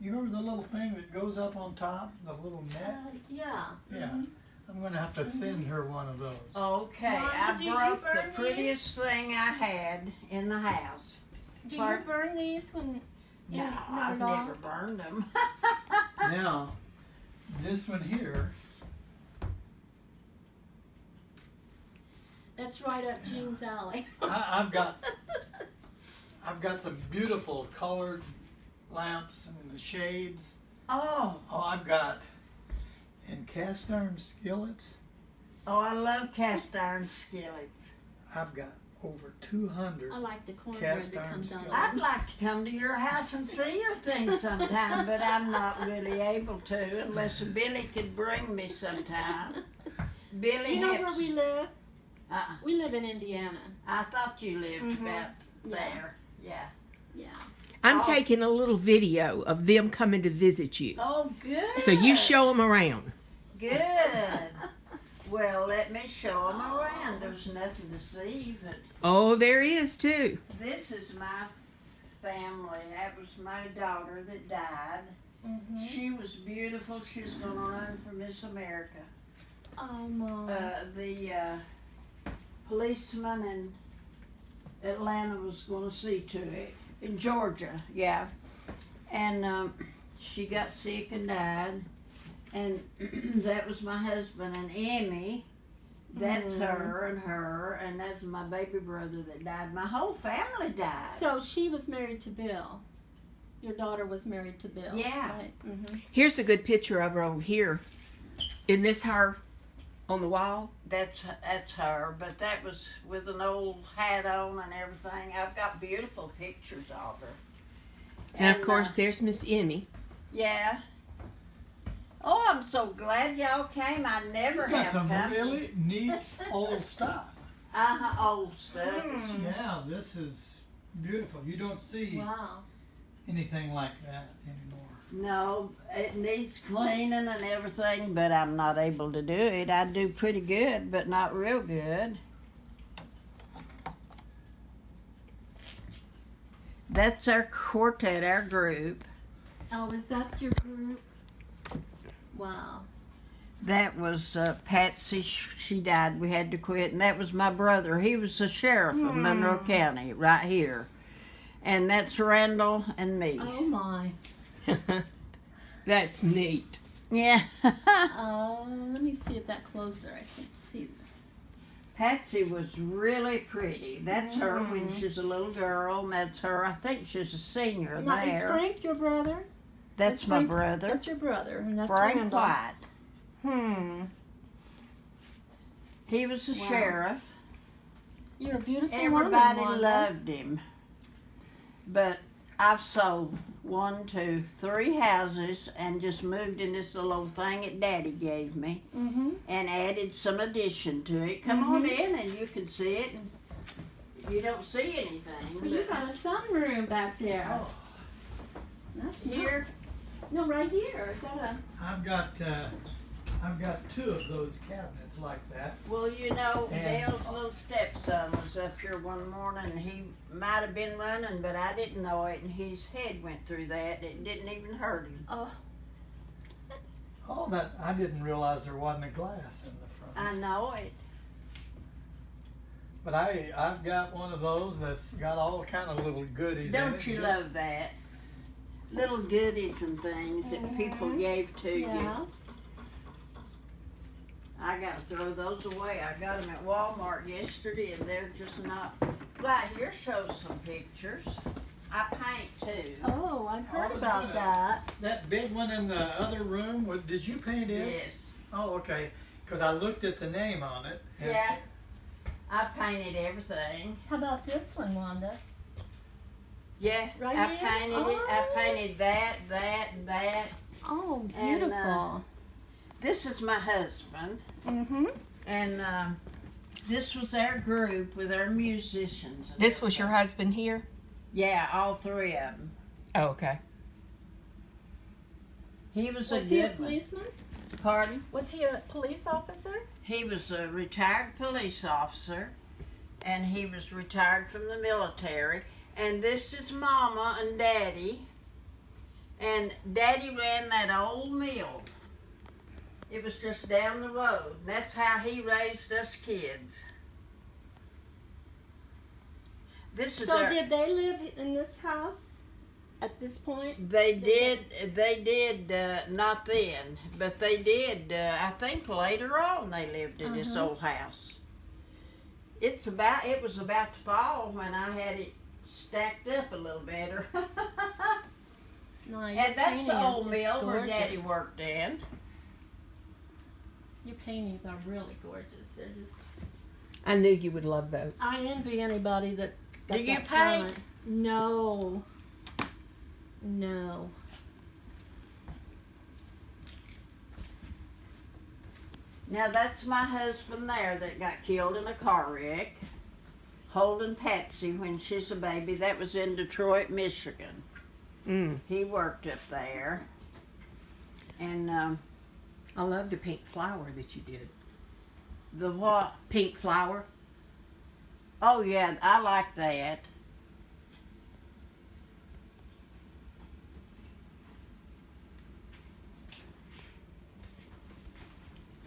You remember the little thing that goes up on top, the little net? Yeah. Yeah. I'm going to have to send her one of those. Okay, Mom, I do you broke the burn prettiest thing I had in the house. Do you burn these when? No, I've never burned them. Now, this one here, That's right up Jean's alley. I've got some beautiful colored lamps and the shades. Oh, I've got in cast iron skillets. I love cast iron skillets. I've got over 200 I like the cornbread cast that iron comes out. skillets. I'd like to come to your house and see your things sometime, but I'm not really able to unless Billy could bring me sometime. Billy You know helps. where we live? Uh-uh. We live in Indiana. I thought you lived about Yeah. there. Yeah. Yeah. I'm Oh. taking a little video of them coming to visit you. Oh, good. So you show them around. Good. Well, let me show them around. There's nothing to see, but Oh, there is too. this is my family. That was my daughter that died. Mm-hmm. She was beautiful. She was going to run for Miss America. Oh, Mom. The policeman in Atlanta was going to see to it. In Georgia, yeah. And she got sick and died. And that was my husband. And Emmy, that's her, and that's my baby brother that died. My whole family died. So she was married to Bill. Your daughter was married to Bill. Yeah. Right. Mm-hmm. Here's a good picture of her over here. Isn't this her on the wall? That's her, but that was with an old hat on and everything. I've got beautiful pictures of her. And of course, there's Miss Emmy. Yeah. Oh, I'm so glad y'all came. I never You've got have some come. really neat old stuff. Old stuff. Yeah, this is beautiful. You don't see Wow. anything like that anymore. No, it needs cleaning and everything, but I'm not able to do it. I do pretty good, but not real good. That's our quartet, our group. Oh, is that your group? Wow. That was Patsy. She died. We had to quit. And that was my brother. He was the sheriff of Monroe County, right here. And that's Randall and me. Oh, my. That's neat. Yeah. Let me see it that closer. I can't see. Patsy was really pretty. That's her when she's a little girl, and that's her. I think she's a senior Now, is there. Frank your brother? That's Is my Frank- brother, That's your brother, and that's Frank Randall. White. He was the Wow. sheriff. You're a beautiful Everybody woman, Wanda. loved him. But I've sold 1, 2, 3 houses and just moved in this little old thing that Daddy gave me Mm-hmm. and added some addition to it. Come on in and you can see it. And you don't see anything. Well, you but got a sunroom back there. Oh. That's here, No, right here. Is that a? I've got 2 of those cabinets like that. well, you know, And- Dale's little stepson was up here one morning and he might have been running, but I didn't know it, and his head went through that. It didn't even hurt him. Oh, Oh, that I didn't realize there wasn't a glass in the front. I know it. But I've got one of those that's got all kind of little goodies in it. Don't you Just- love that? Little goodies and things that people gave to yeah. you. I gotta throw those away. I got them at Walmart yesterday and they're just not. Right here shows some pictures. I paint too. Oh, I've heard was about gonna- that. That big one in the other room, did you paint it? Yes. Oh, okay. Because I looked at the name on it. And Yeah. I painted everything. How about this one, Wanda? Yeah, Right I here? painted it. I Oh. painted that, and that. Oh, And, beautiful. This is my husband. Mm-hmm. And this was our group with our musicians. and This was your everything. husband here? Yeah, all 3 of them. Oh, okay. He was Was a he a good one. policeman? Pardon? Was he a police officer? He was a retired police officer, and he was retired from the military. And this is Mama and Daddy. And Daddy ran that old mill. It was just down the road. And that's how he raised us kids. This is So our, did they live in this house at this point? They did, not then, but they did, I think later on they lived in this old house. It was about to fall when I had it stacked up a little better. No, your And that's painting the is old just mill where gorgeous. Daddy worked in. Your paintings are really gorgeous. They're just. I knew you would love those. I envy anybody that's got Do that you paint? talent. No. No. Now that's my husband there that got killed in a car wreck, holding Patsy when she's a baby. That was in Detroit, Michigan. Mm. He worked up there. And I love the pink flower that you did. the what? Pink flower. Oh yeah, I like that.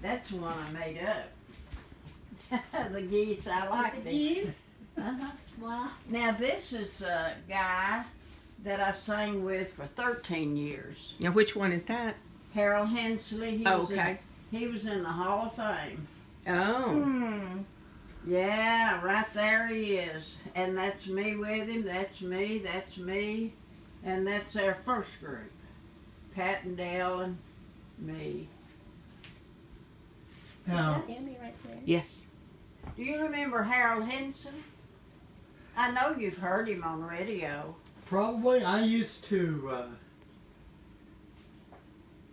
That's one I made up. The geese, I like The them. geese? Uh-huh. Wow. Now this is a guy that I sang with for 13 years. Now, which one is that? Harold Hensley. Oh, okay. He was in the Hall of Fame. Oh. Hmm. Yeah, right there he is. And that's me with him. That's me. And that's our first group. Pat and Dale and me. Now, Is that Emmy right there? Yes. Do you remember Harold Henson? I know you've heard him on radio. probably I used to,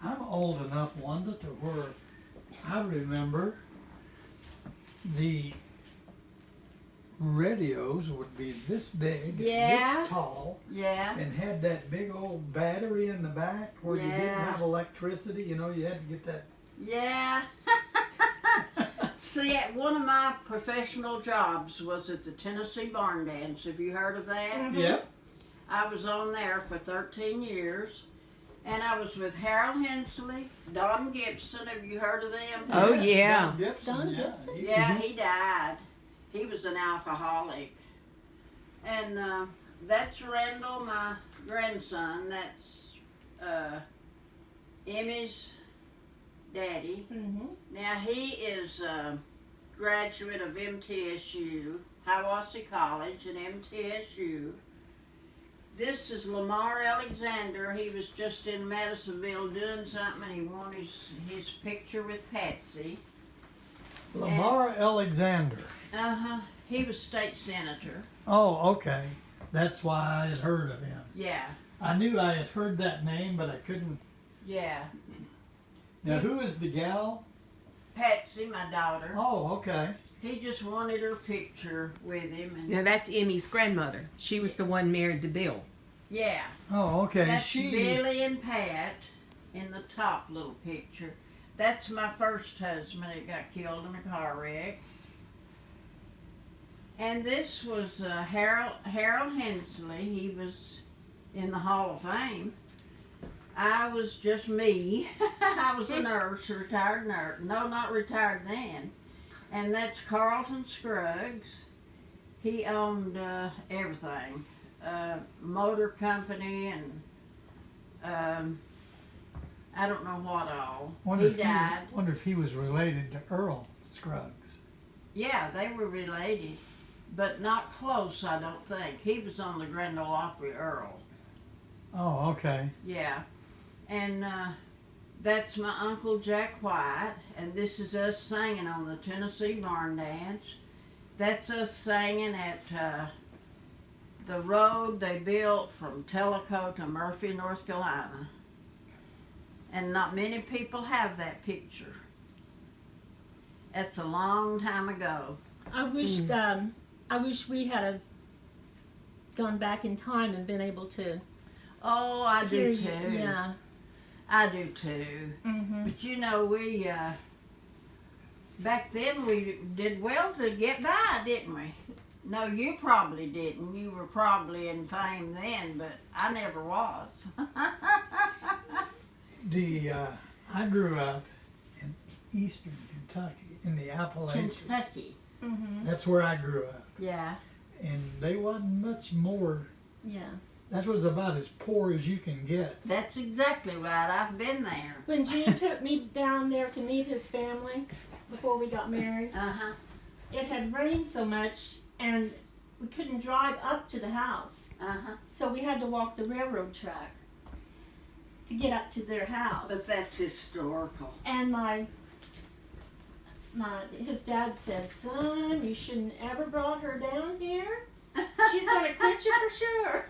I'm old enough, Wanda, to where I remember the radios would be this big, Yeah. this tall, Yeah. and had that big old battery in the back where you didn't Yeah. have electricity. You know, you had to get that. Yeah. See, one of my professional jobs was at the Tennessee Barn Dance. Have you heard of that? Yep. I was on there for 13 years. And I was with Harold Hensley, Don Gibson. Have you heard of them? Oh, yeah. Don Gibson. Don yeah. Gibson? Yeah, he died. He was an alcoholic. And that's Randall, my grandson. That's Emmy's daddy. Mm-hmm. Now he is a graduate of MTSU, Hiawassee College and MTSU. This is Lamar Alexander. He was just in Madisonville doing something and he wanted his picture with Patsy. Lamar Alexander. Uh-huh. He was state senator. Oh, okay. That's why I had heard of him. Yeah. I knew I had heard that name, but I couldn't. Yeah. Now, who is the gal? Patsy, my daughter. Oh, okay. He just wanted her picture with him. And Now, that's Emmy's grandmother. She was the one married to Bill. yeah. Oh, okay. That's Billy and Pat in the top little picture. That's my first husband that got killed in a car wreck. And this was Harold Hensley. He was in the Hall of Fame. I was just me. I was a nurse, a retired nurse. No, not retired then. And that's Carlton Scruggs. He owned everything. Motor company and I don't know what all. He died. Wonder if he was related to Earl Scruggs. Yeah, they were related, but not close, I don't think. He was on the Grand Ole Opry Earl. Oh, okay. Yeah. And that's my Uncle Jack White, and this is us singing on the Tennessee Barn Dance. That's us singing at the road they built from Tellico to Murphy, North Carolina. And not many people have that picture. That's a long time ago. I wish we had gone back in time and been able to Oh, I hear do you. too. Yeah. I do too. Mm-hmm. But you know, we back then we did well to get by, didn't we? No, you probably didn't. You were probably in fame then, but I never was. I grew up in eastern Kentucky, in the Appalachians. Kentucky. Mm-hmm. That's where I grew up. Yeah. And they wasn't much more. Yeah. That was about as poor as you can get. That's exactly right. I've been there. When Gene took me down there to meet his family before we got married, Uh-huh. it had rained so much and we couldn't drive up to the house. Uh-huh. So we had to walk the railroad track to get up to their house. But that's historical. And his dad said, "Son, you shouldn't ever brought her down here. She's gonna quit you for sure."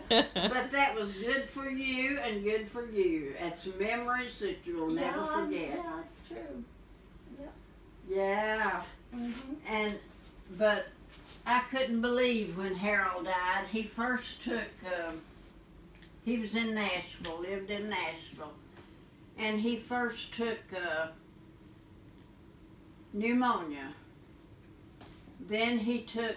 But that was good for you and good for you. It's memories that you'll never forget. Yeah, it's true. Yeah. Mm-hmm. But I couldn't believe when Harold died. He first took, he was in Nashville, lived in Nashville. And he first took pneumonia. Then he took,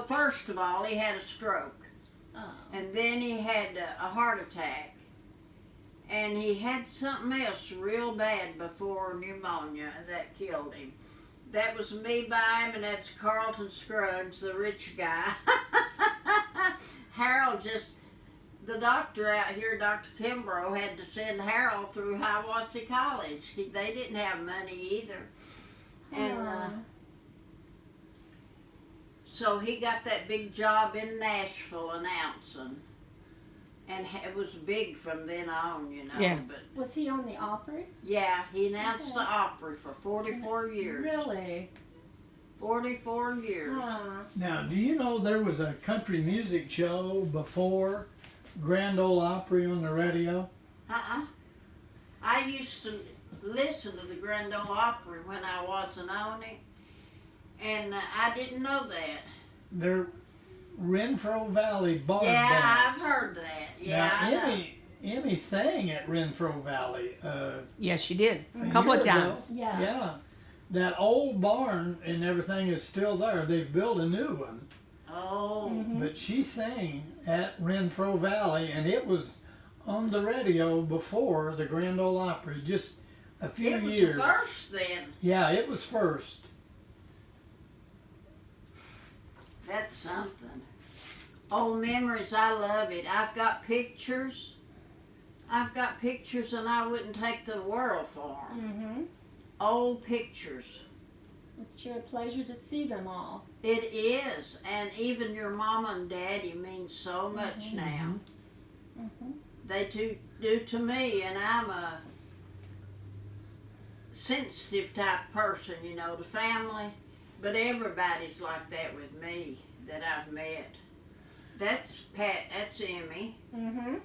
first of all, he had a stroke. Oh. And then he had a heart attack. And he had something else real bad before pneumonia that killed him. That was me by him, and that's Carlton Scruggs, the rich guy. Harold the doctor out here, Dr. Kimbrough, had to send Harold through Hiawassee College. They didn't have money either. And so he got that big job in Nashville announcing. And it was big from then on, you know. Yeah. But Was he on the Opry? yeah, he announced Okay. the Opry for 44 years. Really? 44 years. Now, do you know there was a country music show before Grand Ole Opry on the radio? I used to listen to the Grand Ole Opry when I wasn't on it. And I didn't know that. They're Renfro Valley Bar Yeah, Bands. I've heard that. Yeah, Now, I know. Emmy sang at Renfro Valley Yes, she did. A a couple year of ago. times. Yeah. Yeah. That old barn and everything is still there. They've built a new one. Oh. Mm-hmm. But she sang at Renfro Valley, and it was on the radio before the Grand Ole Opry, just a few It was years. the first then. Yeah, it was first. That's something. Old memories, I love it. I've got pictures. And I wouldn't take the world for them. Mm-hmm. Old pictures. It's sure a pleasure to see them all. It is. And even your mama and daddy mean so much now. Mm-hmm. They do to me, and I'm a sensitive type person, you know, the family. But everybody's like that with me that I've met. That's Pat, that's Emmy. Mm-hmm.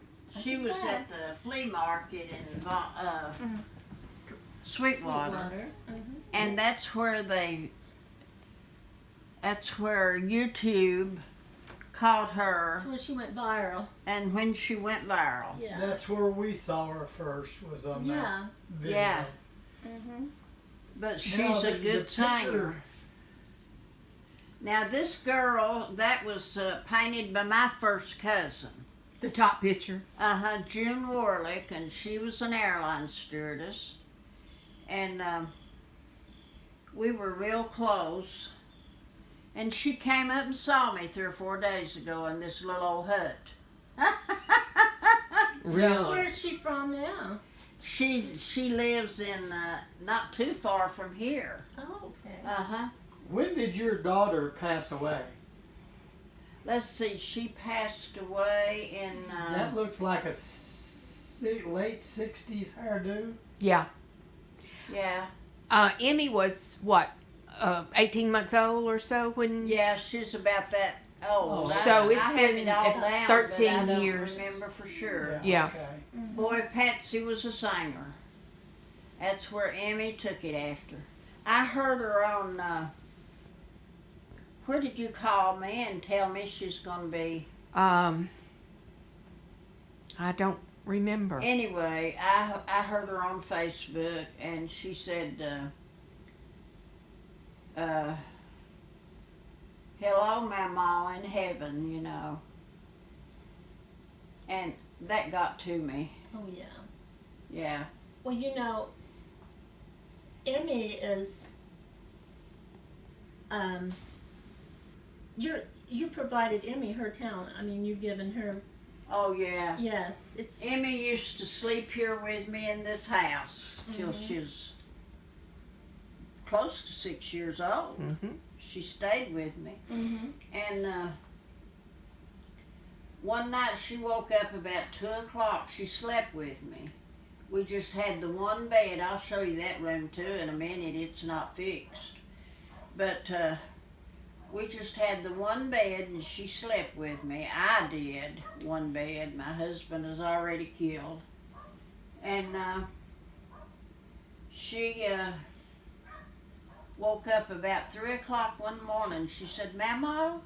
She was at the flea market in Sweetwater. Mm-hmm. And that's where YouTube caught her, That's when she went viral. and when she went viral. Yeah. That's where we saw her first, was on that Yeah. video. Yeah. Mm-hmm. But she's Now, a good singer. picture- Now this girl, that was painted by my first cousin. The top picture. June Warlick, and she was an airline stewardess. And we were real close. And she came up and saw me 3 or 4 days ago in this little old hut. Really? Where's she from now? She lives in not too far from here. Oh, okay. When did your daughter pass away? Let's see, she passed away in That looks like a late 60s hairdo. Yeah. yeah. Emmy was, what, 18 months old or so when... Yeah, she's about that old. Oh, so it's I have been it all at down, 13 but I don't years. remember for sure. Yeah. Okay. Boy, Patsy was a singer. That's where Emmy took it after. I heard her on, where did you call me and tell me she's going to be? I don't remember. Anyway, I heard her on Facebook, and she said, hello, Mama, in heaven, you know. And that got to me. Oh yeah. Yeah. Well, you know, Emmy is. You provided Emmy her talent. I mean, you've given her. Oh, yeah. Yes, it's. Emmy used to sleep here with me in this house till she was close to 6 years old. Mm-hmm. She stayed with me. Mm-hmm. And one night she woke up about 2 o'clock. She slept with me. We just had the one bed. I'll show you that room too in a minute. It's not fixed. But we just had the one bed and she slept with me. I did one bed. My husband is already killed. And she woke up about 3 o'clock one morning. She said, Mama,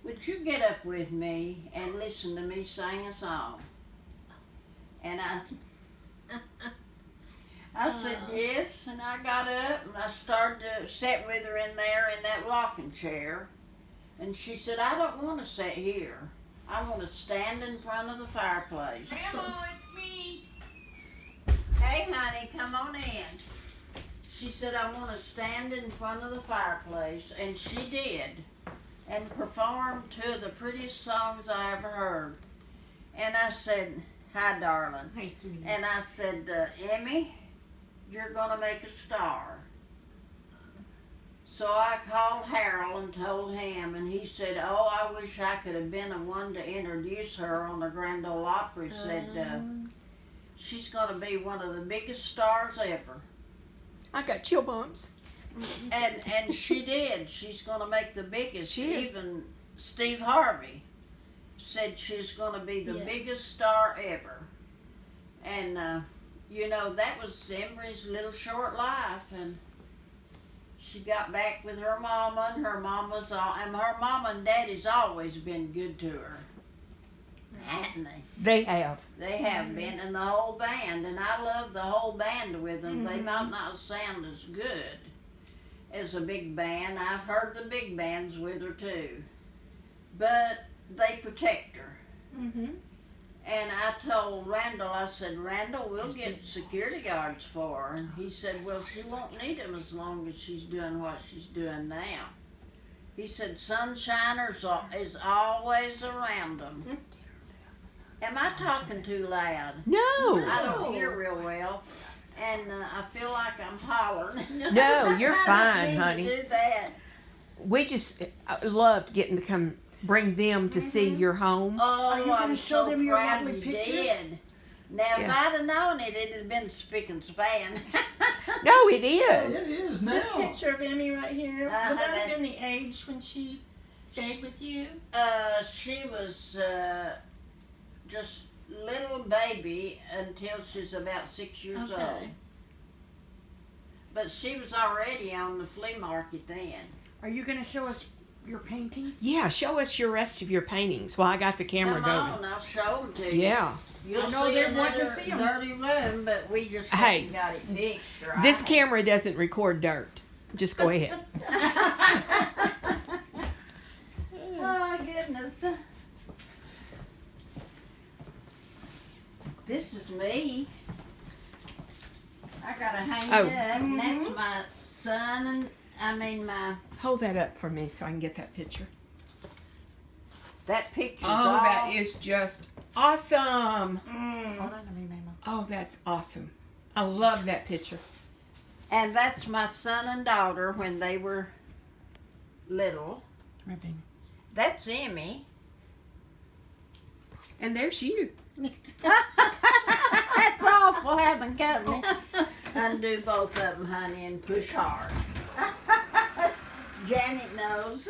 would you get up with me and listen to me sing a song? And I said yes, and I got up and I started to sit with her in there in that rocking chair. And she said, I don't want to sit here. I want to stand in front of the fireplace. Grandma, it's me. Hey, honey, come on in. She said, I want to stand in front of the fireplace, and she did, and performed two of the prettiest songs I ever heard. And I said, hi, darling. Hey, sweetie. And I said, Emmy, you're going to make a star. So I called Harold and told him, and he said, oh, I wish I could have been the one to introduce her on the Grand Ole Opry. He said, she's going to be one of the biggest stars ever. I got chill bumps. And she did. She's going to make the biggest. She is. Even Steve Harvey said she's going to be the biggest star ever. And, you know, that was Emery's little short life. And she got back with her mama, and her mama's and her mama and daddy's always been good to her. Hadn't they? They have. They have been, and the whole band, and I love the whole band with them. They might not sound as good as a big band. I've heard the big bands with her too, but they protect her. Mm-hmm. And I told Randall, I said, Randall, we'll get security guards for her. And he said, well, she won't need them as long as she's doing what she's doing now. He said, Sunshiners is always around them. Am I talking too loud? No. I don't hear real well, and I feel like I'm hollering. No, you're I fine, don't mean honey. to do that. We just loved getting to come bring them to see your home. Oh, Are you gonna I'm show so them your proud lovely you pictures? did. Now, if Yeah. I'd have known it, it'd have been spick and span. No, it It is. is This now. picture of Emmy right here, would that that- have been the age when she stayed with you? She was just little baby until she's about 6 years old. Okay. But she was already on the flea market then. Are you going to show us your paintings? Yeah, show us your rest of your paintings while I got the camera Come going. on, I'll show them to you. Yeah. You'll I know see they're wanting another to see 'em. dirty room, but we just Hey, haven't got it fixed right. This camera doesn't record dirt. Just go ahead. Oh, goodness. This is me. I gotta hang Oh. it up, and that's my son, and my, Hold that up for me so I can get that picture. that picture's Oh, all. that is just awesome. Hold on to me, Mama. Oh, that's awesome. I love that picture. And that's my son and daughter when they were little. Right, baby. That's Emmy. And there's you. That's awful having company. Undo both of them, honey, and push hard. Janet knows.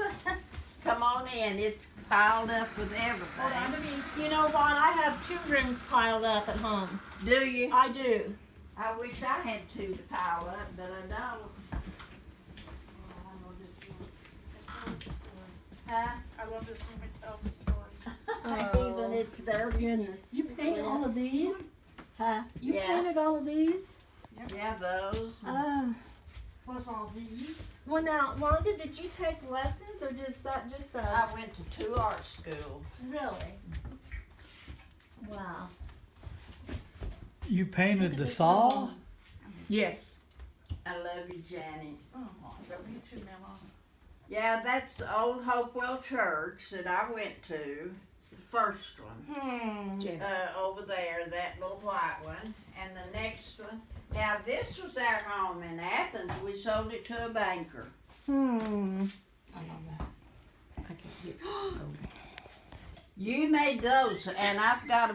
Come on in. It's piled up with everything. You know what? I have 2 rooms piled up at home. Do you? I do. I wish I had 2 to pile up, but I don't. Oh, I know this one. It tells the story. Huh? I love this one. It tells the story. even it's dirty. Goodness, you paint all of these? Huh? You Yeah. painted all of these? Yeah, those. What's all these? Well, now, Wanda, did you take lessons or just I went to 2 art schools. really? Wow. You painted the saw? Yes. I love you, Janet. Oh, I love you too, Mama. Yeah, that's the old Hopewell Church that I went to, the first one. Janet. Over there, that little white one. And the next one. Now, this was our home in Athens. We sold it to a banker. I love that. I can't get. You made those, and I've got 'em